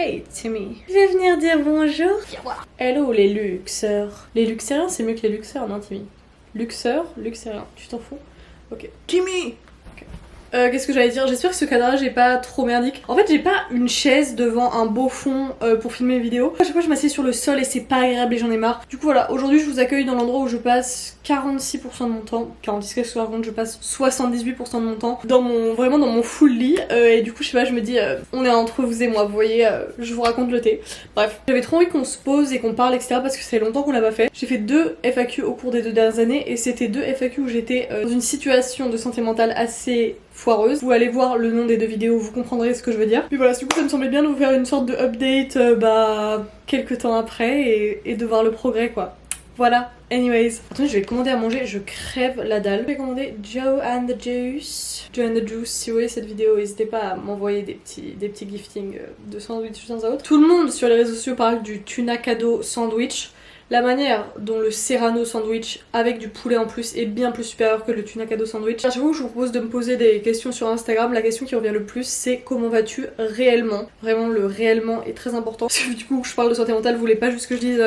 Hey Timmy, je vais venir dire bonjour. Hello les luxeurs. Les luxériens c'est mieux que les luxeurs, non Timmy? Luxeur, luxérien, tu t'en fous? Ok. Timmy. Qu'est-ce que j'allais dire? J'espère que ce cadrage est pas trop merdique. En fait, j'ai pas une chaise devant un beau fond pour filmer mes vidéos. À chaque fois, je m'assieds sur le sol et c'est pas agréable et j'en ai marre. Du coup, voilà, aujourd'hui, je vous accueille dans l'endroit où je passe 46% de mon temps. 46, qu'est-ce que par contre, je passe 78% de mon temps vraiment dans mon full lit. Et du coup, je sais pas, je me dis, on est entre vous et moi, vous voyez, je vous raconte le thé. Bref, j'avais trop envie qu'on se pose et qu'on parle, etc. parce que ça fait longtemps qu'on l'a pas fait. J'ai fait 2 FAQ au cours des 2 dernières années et c'était 2 FAQ où j'étais dans une situation de santé mentale assez foireuse. Vous allez voir le nom des 2 vidéos, vous comprendrez ce que je veux dire. Puis voilà, du coup ça me semblait bien de vous faire une sorte de update quelques temps après et de voir le progrès quoi. Voilà, anyways. Attendez, je vais commander à manger, je crève la dalle. Je vais commander Joe and the Juice. Joe and the Juice, si vous voyez cette vidéo, n'hésitez pas à m'envoyer des petits giftings de sandwich de temps à autre. Tout le monde sur les réseaux sociaux parle du tuna cadeau sandwich. La manière dont le Serrano sandwich avec du poulet en plus est bien plus supérieur que le tuna cadeau sandwich. À chaque fois que je vous propose de me poser des questions sur Instagram, la question qui revient le plus c'est comment vas-tu réellement. Vraiment le réellement est très important. Parce que du coup je parle de santé mentale, vous voulez pas juste que je dise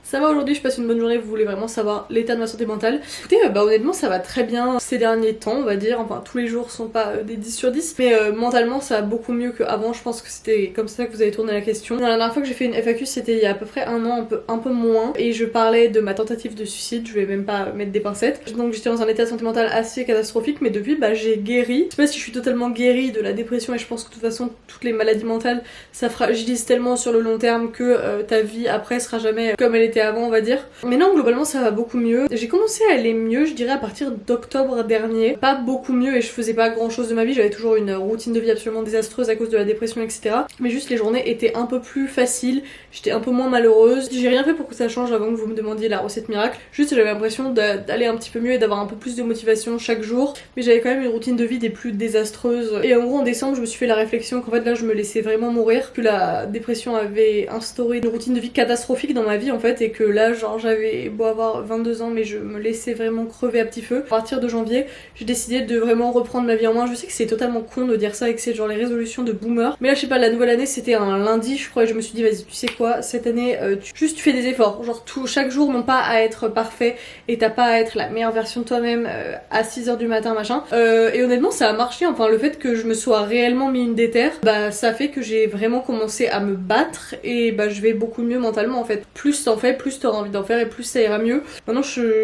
ça va aujourd'hui, je passe une bonne journée, vous voulez vraiment savoir l'état de ma santé mentale. Écoutez, honnêtement ça va très bien ces derniers temps on va dire, enfin tous les jours sont pas des 10 sur 10, mais mentalement ça va beaucoup mieux qu'avant, je pense que c'était comme ça que vous avez tourné la question. La dernière fois que j'ai fait une FAQ c'était il y a à peu près un an, un peu moins, et je parlais de ma tentative de suicide, je vais même pas mettre des pincettes. Donc j'étais dans un état de santé mentale assez catastrophique, mais depuis j'ai guéri. Je sais pas si je suis totalement guérie de la dépression et je pense que de toute façon toutes les maladies mentales ça fragilise tellement sur le long terme que ta vie après sera jamais comme elle était avant on va dire. Mais non, globalement ça va beaucoup mieux. J'ai commencé à aller mieux je dirais à partir d'octobre dernier. Pas beaucoup mieux et je faisais pas grand chose de ma vie, j'avais toujours une routine de vie absolument désastreuse à cause de la dépression etc. Mais juste les journées étaient un peu plus faciles, j'étais un peu moins malheureuse. J'ai rien fait pour que ça change avant que vous me demandiez la recette miracle. Juste j'avais l'impression d'aller un petit peu mieux et d'avoir un peu plus de motivation chaque jour. Mais j'avais quand même une routine de vie des plus désastreuses. Et en gros en décembre je me suis fait la réflexion qu'en fait là je me laissais vraiment mourir. Que la dépression avait instauré une routine de vie catastrophique dans ma vie en fait. Et que là genre j'avais beau avoir 22 ans mais je me laissais vraiment crever à petit feu. À partir de janvier j'ai décidé de vraiment reprendre ma vie en main. Je sais que c'est totalement con de dire ça et que c'est genre les résolutions de boomer. Mais là je sais pas, la nouvelle année c'était un lundi je crois et je me suis dit vas-y tu sais quoi, cette année tu fais des efforts. Genre chaque jour non pas à être parfait et t'as pas à être la meilleure version de toi-même à 6h du matin machin. Et honnêtement ça a marché, enfin le fait que je me sois réellement mis une déterre, ça fait que j'ai vraiment commencé à me battre et je vais beaucoup mieux mentalement en fait. Plus t'en fais, plus t'auras envie d'en faire et plus ça ira mieux. Maintenant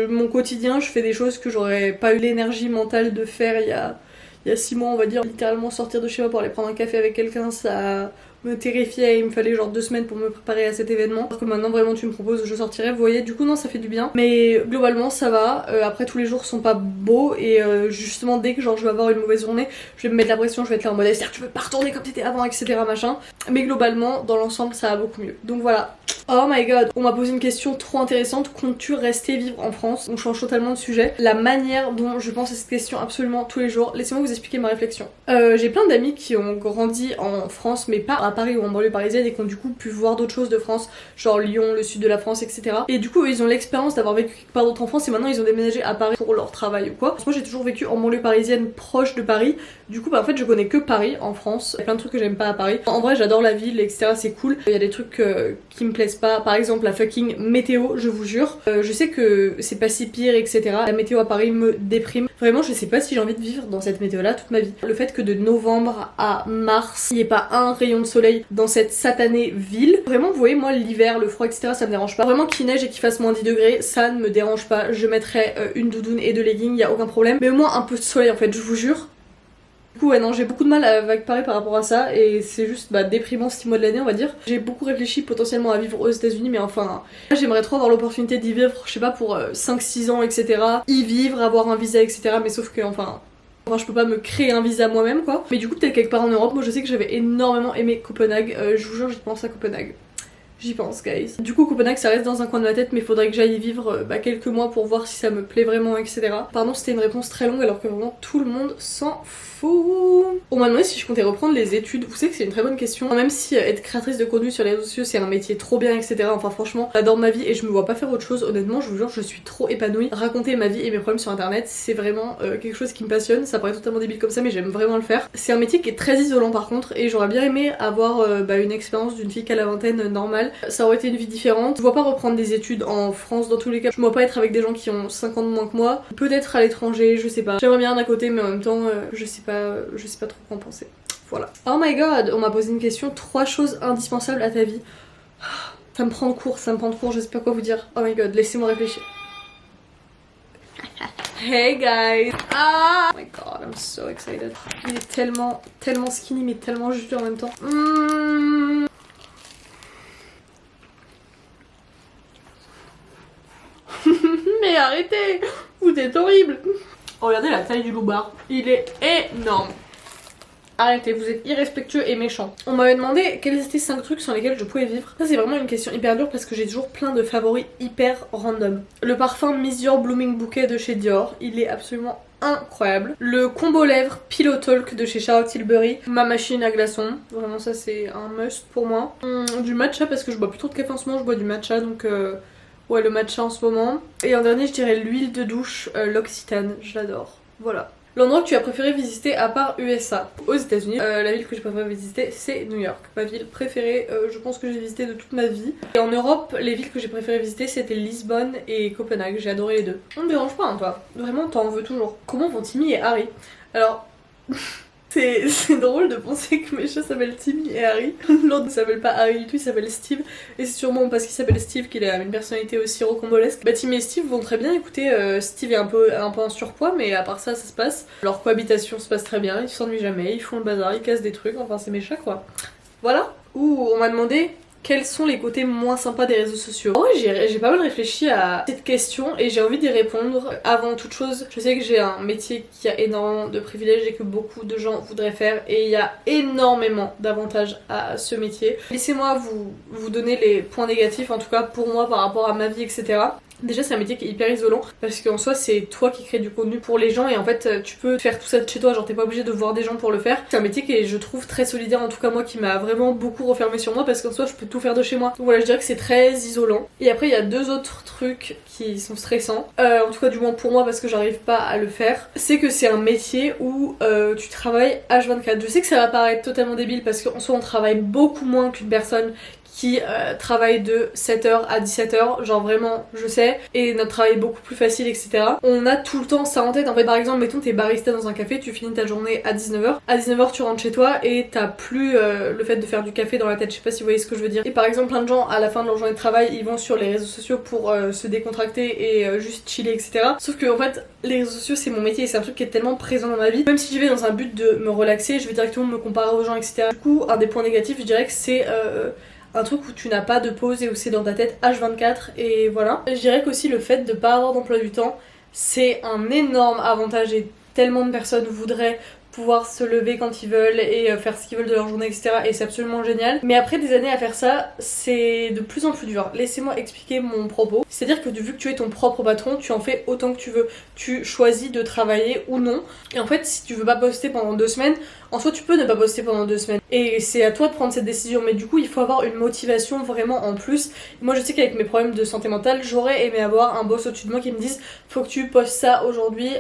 mon quotidien je fais des choses que j'aurais pas eu l'énergie mentale de faire il y a 6 mois on va dire. Littéralement sortir de chez moi pour aller prendre un café avec quelqu'un ça me terrifiait et il me fallait genre 2 semaines pour me préparer à cet événement. Alors que maintenant vraiment tu me proposes je sortirai, vous voyez, du coup non ça fait du bien. Mais globalement ça va, après tous les jours sont pas beaux et justement dès que genre je vais avoir une mauvaise journée, je vais me mettre la pression, je vais être là en mode c'est-à-dire que tu veux pas retourner comme t'étais avant etc machin. Mais globalement dans l'ensemble ça va beaucoup mieux. Donc voilà. Oh my god, on m'a posé une question trop intéressante, comptes-tu rester vivre en France? On change totalement de sujet. La manière dont je pense à cette question absolument tous les jours, laissez-moi vous expliquer ma réflexion. J'ai plein d'amis qui ont grandi en France mais pas à Paris ou en banlieue parisienne et qui ont du coup pu voir d'autres choses de France, genre Lyon, le sud de la France etc. Et du coup ils ont l'expérience d'avoir vécu quelque part d'autre en France et maintenant ils ont déménagé à Paris pour leur travail ou quoi. Moi j'ai toujours vécu en banlieue parisienne proche de Paris, du coup en fait je connais que Paris en France. Il y a plein de trucs que j'aime pas à Paris. En vrai j'adore la ville etc, c'est cool. Il y a des trucs qui me plaisent pas, par exemple la fucking météo, je vous jure. Je sais que c'est pas si pire etc. La météo à Paris me déprime. Vraiment je sais pas si j'ai envie de vivre dans cette météo là toute ma vie. Le fait que de novembre à mars il n'y ait pas un rayon de soleil dans cette satanée ville. Vraiment vous voyez moi l'hiver, le froid etc ça me dérange pas. Vraiment qu'il neige et qu'il fasse moins 10 degrés ça ne me dérange pas. Je mettrais une doudoune et 2 leggings, y a aucun problème. Mais au moins un peu de soleil en fait je vous jure. Du coup ouais non j'ai beaucoup de mal avec Paris par rapport à ça et c'est juste déprimant 6 mois de l'année on va dire. J'ai beaucoup réfléchi potentiellement à vivre aux États-Unis mais enfin j'aimerais trop avoir l'opportunité d'y vivre, je sais pas pour 5-6 ans etc. Y vivre, avoir un visa etc. Mais sauf que enfin je peux pas me créer un visa moi-même quoi. Mais du coup peut-être quelque part en Europe, moi je sais que j'avais énormément aimé Copenhague, je vous jure j'y pense à Copenhague. J'y pense, guys. Du coup, Copenhague, ça reste dans un coin de ma tête, mais faudrait que j'aille y vivre quelques mois pour voir si ça me plaît vraiment, etc. Pardon, c'était une réponse très longue alors que vraiment tout le monde s'en fout. On m'a demandé si je comptais reprendre les études. Vous savez que c'est une très bonne question. Même si être créatrice de contenu sur les réseaux sociaux, c'est un métier trop bien, etc. Enfin, franchement, j'adore ma vie et je me vois pas faire autre chose. Honnêtement, je vous jure, je suis trop épanouie. Raconter ma vie et mes problèmes sur internet, c'est vraiment quelque chose qui me passionne. Ça paraît totalement débile comme ça, mais j'aime vraiment le faire. C'est un métier qui est très isolant par contre, et j'aurais bien aimé avoir une expérience d'une fille qu'à la vingtaine normale. Ça aurait été une vie différente. Je vois pas reprendre des études en France dans tous les cas. Je me vois pas être avec des gens qui ont 5 ans de moins que moi. Peut-être à l'étranger, je sais pas. J'aimerais bien d'un côté, mais en même temps, je sais pas trop quoi en penser. Voilà. Oh my god, on m'a posé une question. 3 choses indispensables à ta vie. Ça me prend de court, je sais pas quoi vous dire. Oh my god, laissez-moi réfléchir. Hey guys! Ah! Oh my god, I'm so excited. Il est tellement skinny mais tellement juteux en même temps. Mais arrêtez! Vous êtes horrible! Regardez la taille du loupard. Il est énorme. Arrêtez, vous êtes irrespectueux et méchants. On m'avait demandé quels étaient 5 trucs sur lesquels je pouvais vivre. Ça c'est vraiment une question hyper dure parce que j'ai toujours plein de favoris hyper random. Le parfum Miss Dior Blooming Bouquet de chez Dior, il est absolument incroyable. Le combo lèvres Pillow Talk de chez Charlotte Tilbury. Ma machine à glaçons, vraiment ça c'est un must pour moi. Du matcha parce que je bois plus trop de café en ce moment, je bois du matcha donc ouais le matcha en ce moment. Et en dernier je dirais l'huile de douche l'Occitane, je l'adore. Voilà. L'endroit que tu as préféré visiter à part USA. Aux États-Unis, la ville que j'ai préféré visiter c'est New York. Ma ville préférée, je pense que j'ai visité de toute ma vie. Et en Europe, les villes que j'ai préféré visiter c'était Lisbonne et Copenhague. J'ai adoré les deux. On me dérange pas, hein, toi. Vraiment, t'en veux toujours. Comment vont Timmy et Harry? Alors. C'est drôle de penser que mes chats s'appellent Timmy et Harry. L'autre ne s'appelle pas Harry du tout, il s'appelle Steve. Et c'est sûrement parce qu'il s'appelle Steve qu'il a une personnalité aussi rocambolesque. Bah Timmy et Steve vont très bien, écoutez, Steve est un peu en surpoids, mais à part ça, ça se passe. Leur cohabitation se passe très bien, ils s'ennuient jamais, ils font le bazar, ils cassent des trucs, enfin c'est mes chats quoi. Voilà. Ouh, on m'a demandé quels sont les côtés moins sympas des réseaux sociaux. Oh, j'ai pas mal réfléchi à cette question et j'ai envie d'y répondre. Avant toute chose, je sais que j'ai un métier qui a énormément de privilèges et que beaucoup de gens voudraient faire et il y a énormément d'avantages à ce métier. Laissez-moi vous donner les points négatifs, en tout cas pour moi par rapport à ma vie, etc. Déjà c'est un métier qui est hyper isolant parce qu'en soi c'est toi qui crée du contenu pour les gens et en fait tu peux faire tout ça de chez toi, genre t'es pas obligé de voir des gens pour le faire. C'est un métier qui est je trouve très solidaire, en tout cas moi qui m'a vraiment beaucoup refermé sur moi parce qu'en soi je peux tout faire de chez moi. Donc voilà, je dirais que c'est très isolant. Et après il y a 2 autres trucs qui sont stressants, en tout cas du moins pour moi parce que j'arrive pas à le faire. C'est que c'est un métier où tu travailles H24. Je sais que ça va paraître totalement débile parce qu'en soi on travaille beaucoup moins qu'une personne qui travaille de 7h à 17h, genre vraiment je sais, et notre travail est beaucoup plus facile, etc. On a tout le temps ça en tête, en fait par exemple mettons t'es barista dans un café, tu finis ta journée à 19h, à 19h tu rentres chez toi et t'as plus le fait de faire du café dans la tête, je sais pas si vous voyez ce que je veux dire. Et par exemple plein de gens à la fin de leur journée de travail ils vont sur les réseaux sociaux pour se décontracter et juste chiller, etc. Sauf que en fait les réseaux sociaux c'est mon métier et c'est un truc qui est tellement présent dans ma vie, même si j'y vais dans un but de me relaxer, je vais directement me comparer aux gens, etc. Du coup un des points négatifs je dirais que c'est un truc où tu n'as pas de pause et où c'est dans ta tête H24 et voilà. Je dirais qu'aussi le fait de pas avoir d'emploi du temps c'est un énorme avantage et tellement de personnes voudraient pouvoir se lever quand ils veulent et faire ce qu'ils veulent de leur journée, etc. Et c'est absolument génial. Mais après des années à faire ça, c'est de plus en plus dur. Laissez-moi expliquer mon propos. C'est-à-dire que vu que tu es ton propre patron, tu en fais autant que tu veux. Tu choisis de travailler ou non. Et en fait, si tu veux pas poster pendant 2 semaines, en soi tu peux ne pas poster pendant 2 semaines. Et c'est à toi de prendre cette décision. Mais du coup, il faut avoir une motivation vraiment en plus. Moi, je sais qu'avec mes problèmes de santé mentale, j'aurais aimé avoir un boss au-dessus de moi qui me dise faut que tu postes ça aujourd'hui.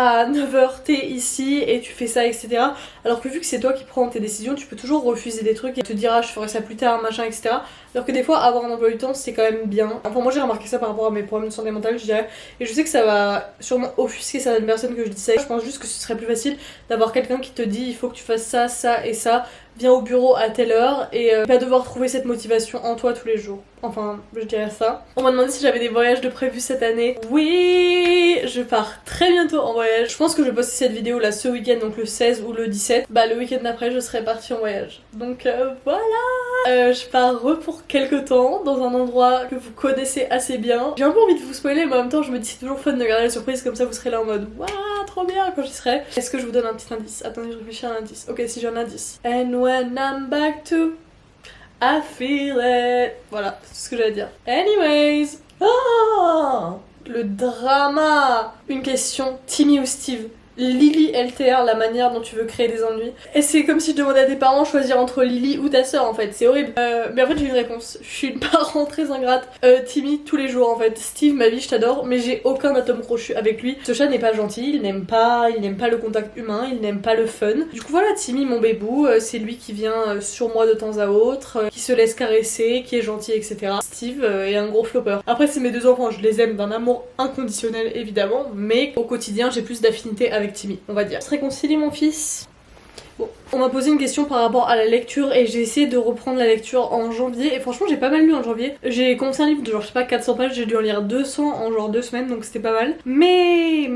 À 9h t'es ici et tu fais ça, etc. Alors que vu que c'est toi qui prends tes décisions, tu peux toujours refuser des trucs et te dire ah je ferai ça plus tard, machin, etc. Alors que des fois avoir un emploi du temps c'est quand même bien. Enfin moi j'ai remarqué ça par rapport à mes problèmes de santé mentale, je dirais. Et je sais que ça va sûrement offusquer certaines personnes que je dis ça. Je pense juste que ce serait plus facile d'avoir quelqu'un qui te dit il faut que tu fasses ça, ça et ça. Viens au bureau à telle heure et pas devoir trouver cette motivation en toi tous les jours. Enfin, je dirais ça. On m'a demandé si j'avais des voyages de prévus cette année. Oui, je pars très bientôt en voyage. Je pense que je vais poster cette vidéo là ce week-end, donc le 16 ou le 17. Bah le week-end d'après je serai partie en voyage. Donc voilà. Je pars pour quelques temps dans un endroit que vous connaissez assez bien. J'ai un peu envie de vous spoiler mais en même temps je me dis c'est toujours fun de garder la surprise, comme ça vous serez là en mode waouh trop bien quand j'y serai. Est-ce que je vous donne un petit indice? Attendez, je réfléchis à un indice. Ok, si j'ai un indice. And when I'm back to I feel it. Voilà, c'est tout ce que j'allais dire. Anyways. Ah, le drama. Une question, Timmy ou Steve? Lily LTR, la manière dont tu veux créer des ennuis. Et c'est comme si je demandais à tes parents de choisir entre Lily ou ta soeur en fait, c'est horrible. Mais en fait j'ai une réponse, je suis une parent très ingrate. Timmy tous les jours en fait. Steve, ma vie, je t'adore, mais j'ai aucun atome crochu avec lui. Ce chat n'est pas gentil, il n'aime pas le contact humain, il n'aime pas le fun. Du coup voilà, Timmy mon bébou, c'est lui qui vient sur moi de temps à autre, qui se laisse caresser, qui est gentil, etc. Steve est un gros flopper. Après c'est mes deux enfants, je les aime d'un amour inconditionnel évidemment, mais au quotidien j'ai plus d'affinité avec Timmy, on va dire. Se réconcilie mon fils. Bon, on m'a posé une question par rapport à la lecture et j'ai essayé de reprendre la lecture en janvier et franchement j'ai pas mal lu en janvier. J'ai commencé un livre de genre je sais pas 400 pages, j'ai dû en lire 200 en genre 2 semaines donc c'était pas mal. Mais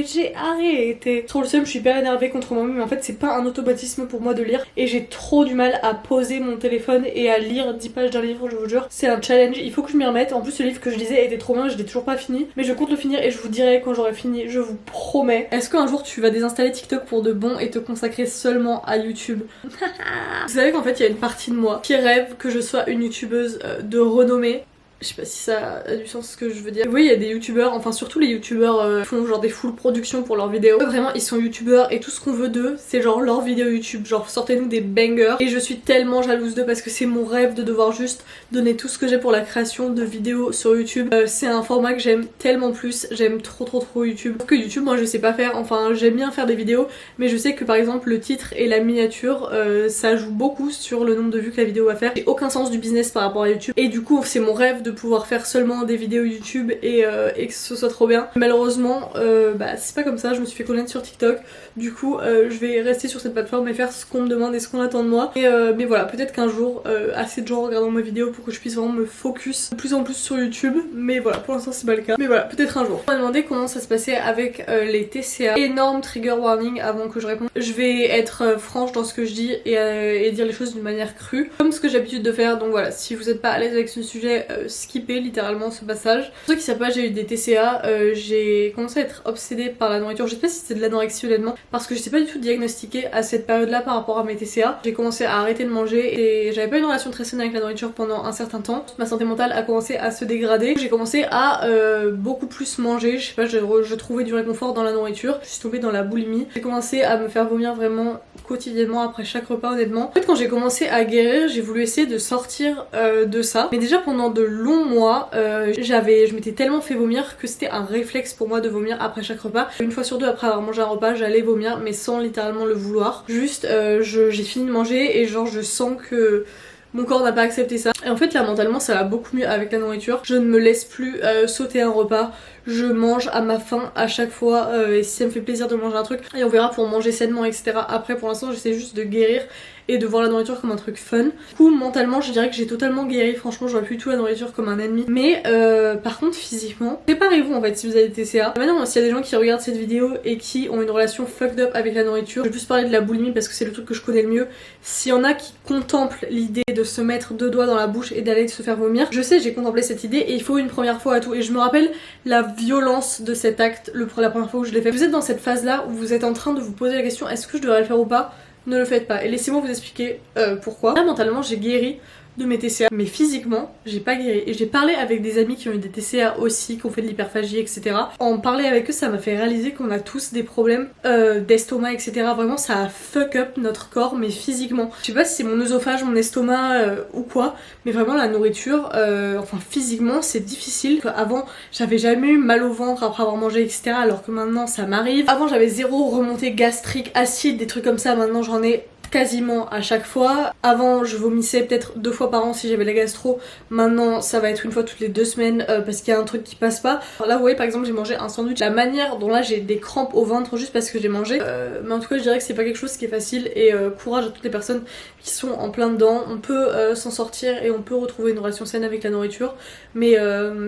j'ai arrêté. Trop le seum, je suis hyper énervée contre moi-même mais en fait c'est pas un automatisme pour moi de lire et j'ai trop du mal à poser mon téléphone et à lire 10 pages d'un livre, je vous jure. C'est un challenge, il faut que je m'y remette. En plus ce livre que je lisais était trop bien, je l'ai toujours pas fini mais je compte le finir et je vous dirai quand j'aurai fini, je vous promets. Est-ce qu'un jour tu vas désinstaller TikTok pour de bon et te consacrer seulement à YouTube? Vous savez qu'en fait il y a une partie de moi qui rêve que je sois une youtubeuse de renommée. Je sais pas si ça a du sens ce que je veux dire. Oui, il y a des youtubeurs, enfin surtout les youtubeurs qui font genre des full productions pour leurs vidéos. Vraiment, ils sont youtubeurs et tout ce qu'on veut d'eux, c'est genre leurs vidéos YouTube. Genre sortez-nous des bangers. Et je suis tellement jalouse d'eux parce que c'est mon rêve de devoir juste donner tout ce que j'ai pour la création de vidéos sur YouTube. C'est un format que j'aime tellement plus. J'aime trop YouTube. Sauf que YouTube, moi je sais pas faire. Enfin, j'aime bien faire des vidéos, mais je sais que par exemple le titre et la miniature, ça joue beaucoup sur le nombre de vues que la vidéo va faire. J'ai aucun sens du business par rapport à YouTube. Et du coup, c'est mon rêve de pouvoir faire seulement des vidéos YouTube et que ce soit trop bien. Malheureusement bah c'est pas comme ça, je me suis fait connaître sur TikTok, du coup je vais rester sur cette plateforme et faire ce qu'on me demande et ce qu'on attend de moi. Et, mais voilà, peut-être qu'un jour assez de gens regarderont ma vidéo pour que je puisse vraiment me focus de plus en plus sur YouTube, mais voilà, pour l'instant c'est pas le cas. Mais voilà, peut-être un jour. On m'a demandé comment ça se passait avec les TCA. Énorme trigger warning avant que je réponde. Je vais être franche dans ce que je dis et dire les choses d'une manière crue, comme ce que j'ai l'habitude de faire, donc voilà, si vous êtes pas à l'aise avec ce sujet, skipper littéralement ce passage. Pour ceux qui savent pas, j'ai eu des TCA, j'ai commencé à être obsédée par la nourriture. Je sais pas si c'est de l'anorexie honnêtement, parce que je sais pas du tout diagnostiquée à cette période là par rapport à mes TCA. J'ai commencé à arrêter de manger et j'avais pas une relation très saine avec la nourriture pendant un certain temps. Ma santé mentale a commencé à se dégrader. J'ai commencé à beaucoup plus manger, je sais pas, je trouvais du réconfort dans la nourriture. Je suis tombée dans la boulimie. J'ai commencé à me faire vomir vraiment quotidiennement après chaque repas honnêtement. En fait quand j'ai commencé à guérir, j'ai voulu essayer de sortir de ça. Mais déjà pendant de longs mois, je m'étais tellement fait vomir que c'était un réflexe pour moi de vomir après chaque repas. Une fois sur deux après avoir mangé un repas, j'allais vomir mais sans littéralement le vouloir. Juste j'ai fini de manger et genre je sens que mon corps n'a pas accepté ça. Et en fait là mentalement ça va beaucoup mieux avec la nourriture. Je ne me laisse plus sauter un repas. Je mange à ma faim à chaque fois et si ça me fait plaisir de manger un truc. Et on verra pour manger sainement etc. Après pour l'instant j'essaie juste de guérir et de voir la nourriture comme un truc fun. Du coup mentalement je dirais que j'ai totalement guéri, franchement je vois plus tout la nourriture comme un ennemi. Mais par contre physiquement, préparez-vous en fait si vous avez des TCA. Maintenant s'il y a des gens qui regardent cette vidéo et qui ont une relation fucked up avec la nourriture, je vais plus parler de la boulimie parce que c'est le truc que je connais le mieux. S'il y en a qui contemplent l'idée de se mettre deux doigts dans la bouche et d'aller se faire vomir, je sais j'ai contemplé cette idée et il faut une première fois à tout. Et je me rappelle la violence de cet acte la première fois que je l'ai fait. Vous êtes dans cette phase là où vous êtes en train de vous poser la question est-ce que je devrais le faire ou pas? Ne le faites pas et laissez-moi vous expliquer pourquoi. Là mentalement j'ai guéri de mes TCA, mais physiquement j'ai pas guéri. Et j'ai parlé avec des amis qui ont eu des TCA aussi, qui ont fait de l'hyperphagie etc. En parler avec eux ça m'a fait réaliser qu'on a tous des problèmes d'estomac etc. Vraiment ça a fuck up notre corps mais physiquement. Je sais pas si c'est mon œsophage, mon estomac ou quoi, mais vraiment la nourriture, enfin physiquement c'est difficile. Avant j'avais jamais eu mal au ventre après avoir mangé etc. alors que maintenant ça m'arrive. Avant j'avais zéro remontée gastrique, acide, des trucs comme ça, maintenant j'en ai quasiment à chaque fois. Avant je vomissais peut-être 2 fois par an si j'avais la gastro, maintenant ça va être une fois toutes les 2 semaines parce qu'il y a un truc qui passe pas. Alors là vous voyez par exemple j'ai mangé un sandwich, la manière dont là j'ai des crampes au ventre juste parce que j'ai mangé, mais en tout cas je dirais que c'est pas quelque chose qui est facile et courage à toutes les personnes qui sont en plein dedans. On peut s'en sortir et on peut retrouver une relation saine avec la nourriture, mais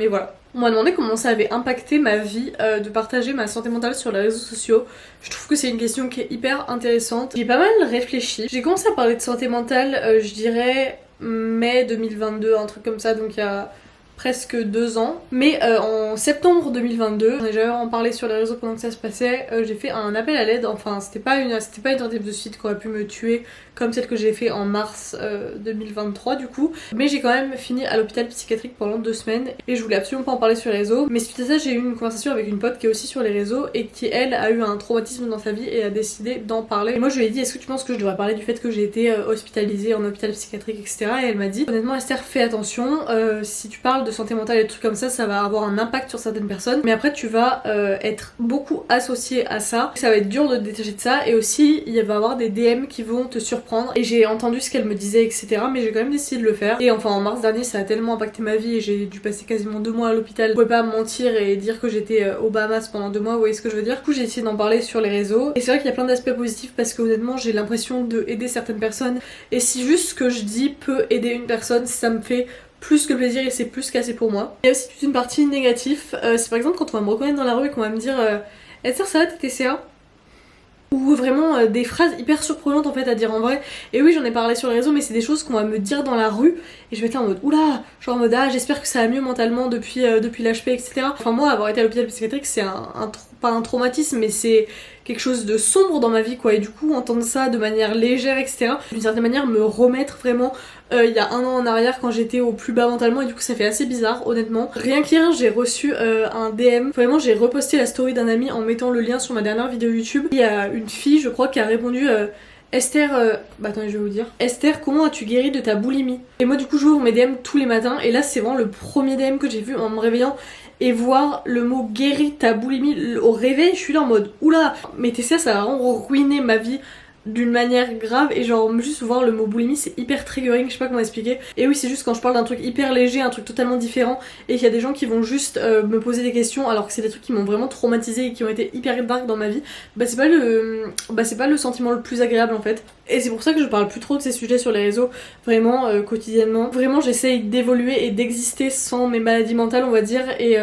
voilà. On m'a demandé comment ça avait impacté ma vie de partager ma santé mentale sur les réseaux sociaux. Je trouve que c'est une question qui est hyper intéressante. J'ai pas mal réfléchi. J'ai commencé à parler de santé mentale, je dirais mai 2022, un truc comme ça, donc il y a presque 2 ans, mais en septembre 2022, on a déjà en parlé sur les réseaux pendant que ça se passait, j'ai fait un appel à l'aide, enfin c'était pas une tentative de suicide qui aurait pu me tuer comme celle que j'ai fait en mars 2023 du coup, mais j'ai quand même fini à l'hôpital psychiatrique pendant 2 semaines et je voulais absolument pas en parler sur les réseaux, mais suite à ça j'ai eu une conversation avec une pote qui est aussi sur les réseaux et qui elle a eu un traumatisme dans sa vie et a décidé d'en parler. Et moi je lui ai dit est-ce que tu penses que je devrais parler du fait que j'ai été hospitalisée en hôpital psychiatrique etc. Et elle m'a dit honnêtement Esther fais attention, si tu parles de santé mentale et des trucs comme ça va avoir un impact sur certaines personnes, mais après tu vas être beaucoup associé à ça, ça va être dur de te détacher de ça et aussi il va y avoir des DM qui vont te surprendre et j'ai entendu ce qu'elle me disait etc, mais j'ai quand même décidé de le faire et enfin en mars dernier ça a tellement impacté ma vie et j'ai dû passer quasiment 2 mois à l'hôpital, je pouvais pas mentir et dire que j'étais aux Bahamas pendant 2 mois, vous voyez ce que je veux dire. Du coup j'ai essayé d'en parler sur les réseaux et c'est vrai qu'il y a plein d'aspects positifs parce que honnêtement j'ai l'impression de aider certaines personnes et si juste ce que je dis peut aider une personne ça me fait plus que plaisir et c'est plus qu'assez pour moi. Il y a aussi toute une partie négative, c'est par exemple quand on va me reconnaître dans la rue et qu'on va me dire Esther ça va t'es TCA, ou vraiment des phrases hyper surprenantes en fait à dire en vrai. Et oui j'en ai parlé sur les réseaux mais c'est des choses qu'on va me dire dans la rue et je vais être là en mode oula, genre en mode ah j'espère que ça va mieux mentalement depuis l'HP etc. Enfin moi avoir été à l'hôpital psychiatrique c'est pas un traumatisme mais c'est quelque chose de sombre dans ma vie quoi et du coup entendre ça de manière légère etc. D'une certaine manière me remettre vraiment il y a 1 an en arrière quand j'étais au plus bas mentalement et du coup ça fait assez bizarre honnêtement. Rien qu'hier j'ai reçu un DM, vraiment j'ai reposté la story d'un ami en mettant le lien sur ma dernière vidéo YouTube. Il y a une fille je crois qui a répondu Esther, bah attendez je vais vous dire. Esther, comment as-tu guéri de ta boulimie? Et moi du coup j'ouvre mes DM tous les matins et là c'est vraiment le premier DM que j'ai vu en me réveillant et voir le mot guéri de ta boulimie au réveil, je suis là en mode oula, mais TCA ça a vraiment ruiné ma vie d'une manière grave et genre juste voir le mot boulimie c'est hyper triggering, je sais pas comment expliquer. Et oui c'est juste quand je parle d'un truc hyper léger, un truc totalement différent et qu'il y a des gens qui vont juste me poser des questions alors que c'est des trucs qui m'ont vraiment traumatisé et qui ont été hyper dark dans ma vie, bah c'est pas le sentiment le plus agréable en fait. Et c'est pour ça que je parle plus trop de ces sujets sur les réseaux vraiment quotidiennement. Vraiment j'essaye d'évoluer et d'exister sans mes maladies mentales on va dire et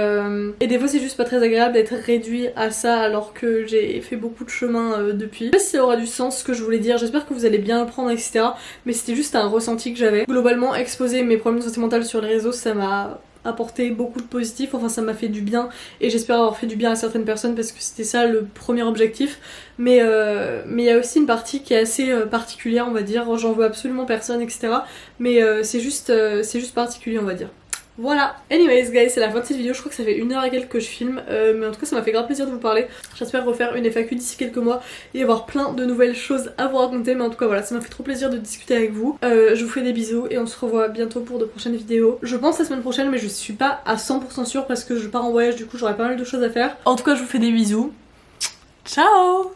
des fois c'est juste pas très agréable d'être réduit à ça alors que j'ai fait beaucoup de chemin depuis. Je sais pas si ça aura du sens ce que je voulais dire, j'espère que vous allez bien le prendre etc. Mais c'était juste un ressenti que j'avais. Globalement exposer mes problèmes de santé mentale sur les réseaux ça m'a apporté beaucoup de positif, enfin ça m'a fait du bien et j'espère avoir fait du bien à certaines personnes parce que c'était ça le premier objectif, mais il y a aussi une partie qui est assez particulière on va dire, j'en veux absolument personne etc, mais c'est juste particulier on va dire. Voilà, anyways guys c'est la fin de cette vidéo, je crois que ça fait 1 heure et quelques que je filme, mais en tout cas ça m'a fait grave plaisir de vous parler. J'espère refaire une FAQ d'ici quelques mois et avoir plein de nouvelles choses à vous raconter, mais en tout cas voilà ça m'a fait trop plaisir de discuter avec vous. Je vous fais des bisous et on se revoit bientôt pour de prochaines vidéos. Je pense la semaine prochaine mais je suis pas à 100% sûre parce que je pars en voyage du coup j'aurai pas mal de choses à faire. En tout cas je vous fais des bisous, ciao.